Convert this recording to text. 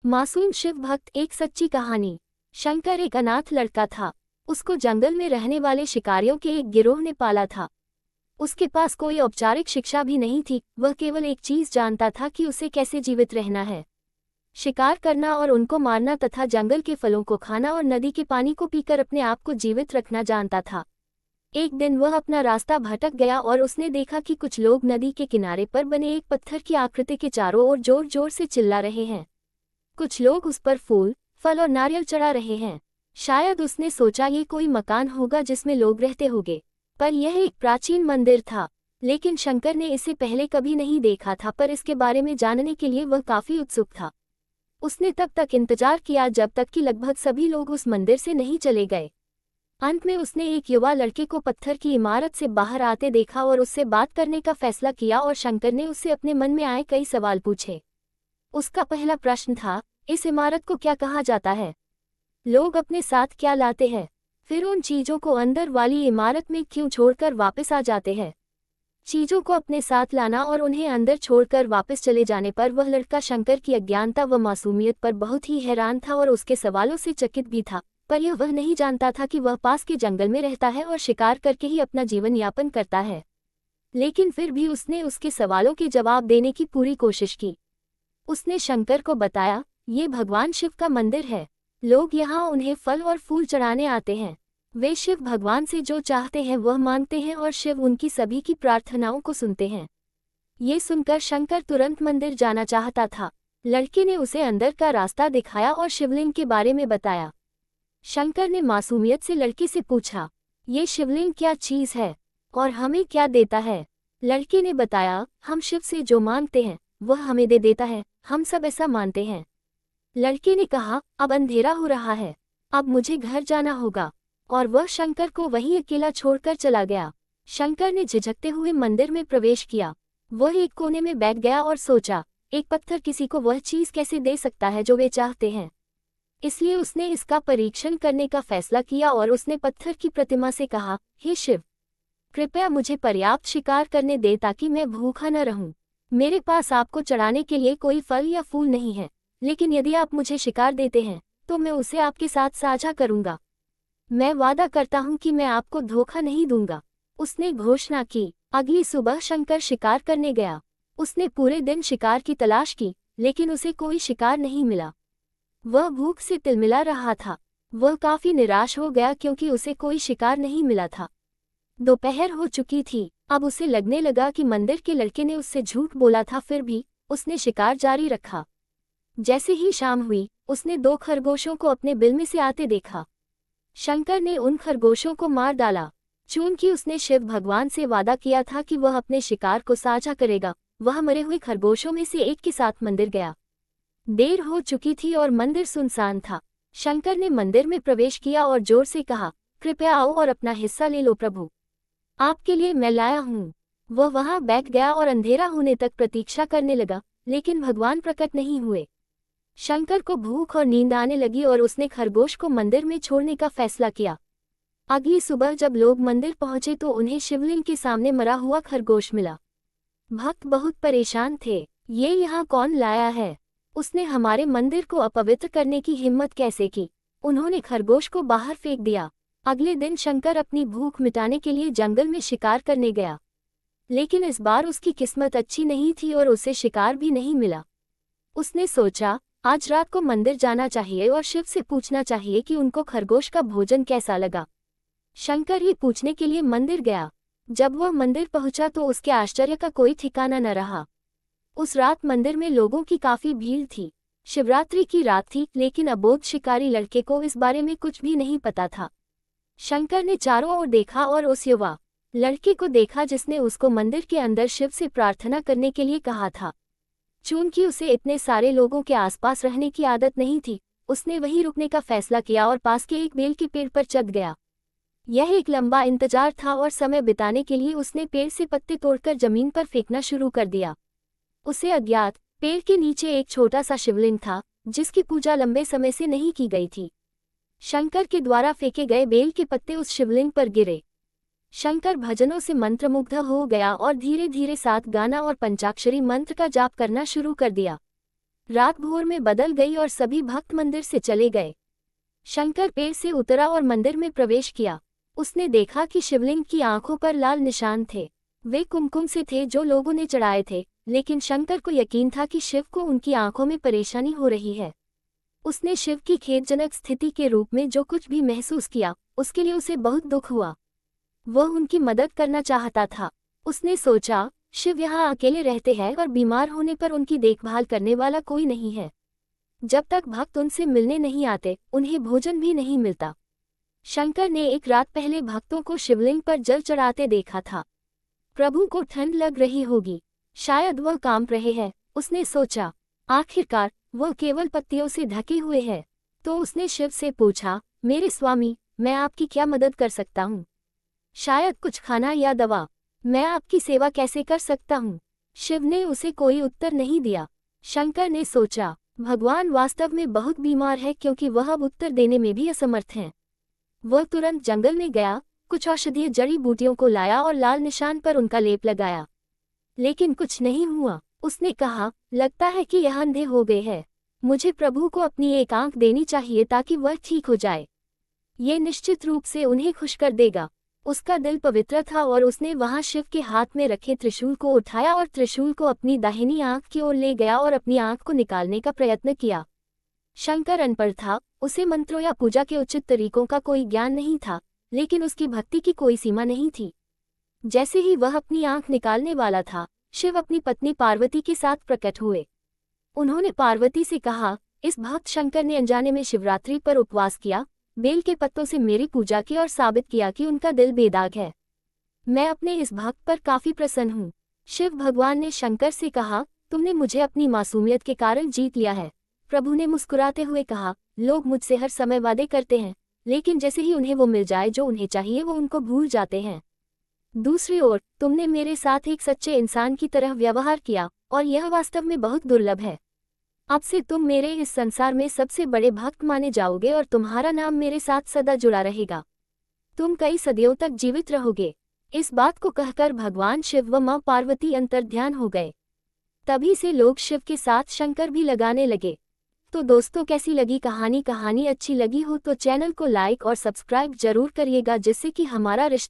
मासूम शिव भक्त एक सच्ची कहानी। शंकर एक अनाथ लड़का था। उसको जंगल में रहने वाले शिकारियों के एक गिरोह ने पाला था। उसके पास कोई औपचारिक शिक्षा भी नहीं थी। वह केवल एक चीज जानता था कि उसे कैसे जीवित रहना है। शिकार करना और उनको मारना तथा जंगल के फलों को खाना और नदी के पानी को पीकर अपने आप को जीवित रखना जानता था। एक दिन वह अपना रास्ता भटक गया और उसने देखा कि कुछ लोग नदी के किनारे पर बने एक पत्थर की आकृति के चारों ओर जोर जोर से चिल्ला रहे हैं। कुछ लोग उस पर फूल, फल और नारियल चढ़ा रहे हैं। शायद उसने सोचा ये कोई मकान होगा जिसमें लोग रहते होंगे, पर यह एक प्राचीन मंदिर था। लेकिन शंकर ने इसे पहले कभी नहीं देखा था, पर इसके बारे में जानने के लिए वह काफी उत्सुक था। उसने तब तक इंतजार किया जब तक कि लगभग सभी लोग उस मंदिर से नहीं चले गए। अंत में उसने एक युवा लड़के को पत्थर की इमारत से बाहर आते देखा और उससे बात करने का फैसला किया और शंकर ने उससे अपने मन में आए कई सवाल पूछे। उसका पहला प्रश्न था, इस इमारत को क्या कहा जाता है? लोग अपने साथ क्या लाते हैं? फिर उन चीजों को अंदर वाली इमारत में क्यों छोड़कर वापस आ जाते हैं? चीजों को अपने साथ लाना और उन्हें अंदर छोड़कर वापस चले जाने पर वह लड़का शंकर की अज्ञानता व मासूमियत पर बहुत ही हैरान था और उसके सवालों से चकित भी था। पर यह वह नहीं जानता था कि वह पास के जंगल में रहता है और शिकार करके ही अपना जीवन यापन करता है। लेकिन फिर भी उसने उसके सवालों के जवाब देने की पूरी कोशिश की। उसने शंकर को बताया, ये भगवान शिव का मंदिर है। लोग यहाँ उन्हें फल और फूल चढ़ाने आते हैं। वे शिव भगवान से जो चाहते हैं वह मांगते हैं और शिव उनकी सभी की प्रार्थनाओं को सुनते हैं। ये सुनकर शंकर तुरंत मंदिर जाना चाहता था। लड़के ने उसे अंदर का रास्ता दिखाया और शिवलिंग के बारे में बताया। शंकर ने मासूमियत से लड़के से पूछा, ये शिवलिंग क्या चीज है और हमें क्या देता है? लड़के ने बताया, हम शिव से जो मांगते हैं वह हमें दे देता है। हम सब ऐसा मानते हैं। लड़के ने कहा, अब अंधेरा हो रहा है, अब मुझे घर जाना होगा। और वह शंकर को वहीं अकेला छोड़कर चला गया। शंकर ने झिझकते हुए मंदिर में प्रवेश किया। वह एक कोने में बैठ गया और सोचा, एक पत्थर किसी को वह चीज कैसे दे सकता है जो वे चाहते हैं। इसलिए उसने इसका परीक्षण करने का फैसला किया और उसने पत्थर की प्रतिमा से कहा, हे शिव, कृपया मुझे पर्याप्त शिकार करने दे ताकि मैं भूखा न रहूं। मेरे पास आपको चढ़ाने के लिए कोई फल या फूल नहीं है, लेकिन यदि आप मुझे शिकार देते हैं तो मैं उसे आपके साथ साझा करूंगा। मैं वादा करता हूं कि मैं आपको धोखा नहीं दूंगा। उसने घोषणा की। अगली सुबह शंकर शिकार करने गया। उसने पूरे दिन शिकार की तलाश की, लेकिन उसे कोई शिकार नहीं मिला। वह भूख से तिलमिला रहा था। वह काफी निराश हो गया क्योंकि उसे कोई शिकार नहीं मिला था। दोपहर हो चुकी थी। अब उसे लगने लगा कि मंदिर के लड़के ने उससे झूठ बोला था, फिर भी उसने शिकार जारी रखा। जैसे ही शाम हुई, उसने 2 खरगोशों को अपने बिल में से आते देखा। शंकर ने उन खरगोशों को मार डाला। चूंकि उसने शिव भगवान से वादा किया था कि वह अपने शिकार को साझा करेगा, वह मरे हुए खरगोशों में से एक के साथ मंदिर गया। देर हो चुकी थी और मंदिर सुनसान था। शंकर ने मंदिर में प्रवेश किया और जोर से कहा, कृपया आओ और अपना हिस्सा ले लो प्रभु, आपके लिए मैं लाया हूँ। वह वहां बैठ गया और अंधेरा होने तक प्रतीक्षा करने लगा, लेकिन भगवान प्रकट नहीं हुए। शंकर को भूख और नींद आने लगी और उसने खरगोश को मंदिर में छोड़ने का फैसला किया। अगली सुबह जब लोग मंदिर पहुंचे तो उन्हें शिवलिंग के सामने मरा हुआ खरगोश मिला। भक्त बहुत परेशान थे। ये यहाँ कौन लाया है? उसने हमारे मंदिर को अपवित्र करने की हिम्मत कैसे की? उन्होंने खरगोश को बाहर फेंक दिया। अगले दिन शंकर अपनी भूख मिटाने के लिए जंगल में शिकार करने गया, लेकिन इस बार उसकी किस्मत अच्छी नहीं थी और उसे शिकार भी नहीं मिला। उसने सोचा, आज रात को मंदिर जाना चाहिए और शिव से पूछना चाहिए कि उनको खरगोश का भोजन कैसा लगा। शंकर ये पूछने के लिए मंदिर गया। जब वह मंदिर पहुंचा तो उसके आश्चर्य का कोई ठिकाना न रहा। उस रात मंदिर में लोगों की काफी भीड़ थी। शिवरात्रि की रात थी, लेकिन अबोध शिकारी लड़के को इस बारे में कुछ भी नहीं पता था। शंकर ने चारों ओर देखा और उस युवा लड़के को देखा जिसने उसको मंदिर के अंदर शिव से प्रार्थना करने के लिए कहा था। चूंकि उसे इतने सारे लोगों के आसपास रहने की आदत नहीं थी, उसने वहीं रुकने का फैसला किया और पास के एक बेल के पेड़ पर चढ़ गया। यह एक लंबा इंतजार था और समय बिताने के लिए उसने पेड़ से पत्ते तोड़कर जमीन पर फेंकना शुरू कर दिया। उसे अज्ञात पेड़ के नीचे एक छोटा सा शिवलिंग था, जिसकी पूजा लंबे समय से नहीं की गई थी। शंकर के द्वारा फेंके गए बेल के पत्ते उस शिवलिंग पर गिरे। शंकर भजनों से मंत्रमुग्ध हो गया और धीरे धीरे 7 गाना और पंचाक्षरी मंत्र का जाप करना शुरू कर दिया। रात भोर में बदल गई और सभी भक्त मंदिर से चले गए। शंकर पेड़ से उतरा और मंदिर में प्रवेश किया। उसने देखा कि शिवलिंग की आंखों पर लाल निशान थे। वे कुमकुम से थे जो लोगों ने चढ़ाए थे, लेकिन शंकर को यकीन था कि शिव को उनकी आंखों में परेशानी हो रही है। उसने शिव की खेदजनक स्थिति के रूप में जो कुछ भी महसूस किया, उसके लिए उसे बहुत दुख हुआ। वह उनकी मदद करना चाहता था। उसने सोचा, शिव यहाँ अकेले रहते हैं और बीमार होने पर उनकी देखभाल करने वाला कोई नहीं है। जब तक भक्त उनसे मिलने नहीं आते, उन्हें भोजन भी नहीं मिलता। शंकर ने एक रात पहले भक्तों को शिवलिंग पर जल चढ़ाते देखा था। प्रभु को ठंड लग रही होगी, शायद वह कांप रहे हैं, उसने सोचा। आखिरकार वह केवल पत्तियों से ढके हुए हैं। तो उसने शिव से पूछा, मेरे स्वामी, मैं आपकी क्या मदद कर सकता हूँ? शायद कुछ खाना या दवा। मैं आपकी सेवा कैसे कर सकता हूँ? शिव ने उसे कोई उत्तर नहीं दिया। शंकर ने सोचा, भगवान वास्तव में बहुत बीमार है क्योंकि वह अब उत्तर देने में भी असमर्थ हैं। वह तुरंत जंगल में गया, कुछ औषधीय जड़ी बूटियों को लाया और लाल निशान पर उनका लेप लगाया। लेकिन कुछ नहीं हुआ। उसने कहा, लगता है कि यह अंधे हो गए हैं। मुझे प्रभु को अपनी एक आंख देनी चाहिए ताकि वह ठीक हो जाए। ये निश्चित रूप से उन्हें खुश कर देगा। उसका दिल पवित्र था और उसने वहां शिव के हाथ में रखे त्रिशूल को उठाया और त्रिशूल को अपनी दाहिनी आंख की ओर ले गया और अपनी आंख को निकालने का प्रयत्न किया। शंकर अनपढ़ था, उसे मंत्रों या पूजा के उचित तरीकों का कोई ज्ञान नहीं था, लेकिन उसकी भक्ति की कोई सीमा नहीं थी। जैसे ही वह अपनी आंख निकालने वाला था, शिव अपनी पत्नी पार्वती के साथ प्रकट हुए। उन्होंने पार्वती से कहा, इस भक्त शंकर ने अनजाने में शिवरात्रि पर उपवास किया, बेल के पत्तों से मेरी पूजा की और साबित किया कि उनका दिल बेदाग है। मैं अपने इस भक्त पर काफी प्रसन्न हूँ। शिव भगवान ने शंकर से कहा, तुमने मुझे अपनी मासूमियत के कारण जीत लिया है। प्रभु ने मुस्कुराते हुए कहा, लोग मुझसे हर समय वादे करते हैं, लेकिन जैसे ही उन्हें वो मिल जाए जो उन्हें चाहिए वो उनको भूल जाते हैं। दूसरी ओर तुमने मेरे साथ एक सच्चे इंसान की तरह व्यवहार किया और यह वास्तव में बहुत दुर्लभ है। अब से तुम मेरे इस संसार में सबसे बड़े भक्त माने जाओगे और तुम्हारा नाम मेरे साथ सदा जुड़ा रहेगा। तुम कई सदियों तक जीवित रहोगे। इस बात को कहकर भगवान शिव व मां पार्वती अंतर्ध्यान हो गए। तभी से लोग शिव के साथ शंकर भी लगाने लगे। तो दोस्तों, कैसी लगी कहानी? कहानी अच्छी लगी हो तो चैनल को लाइक और सब्सक्राइब जरूर करिएगा, जिससे कि हमारा रिश्ता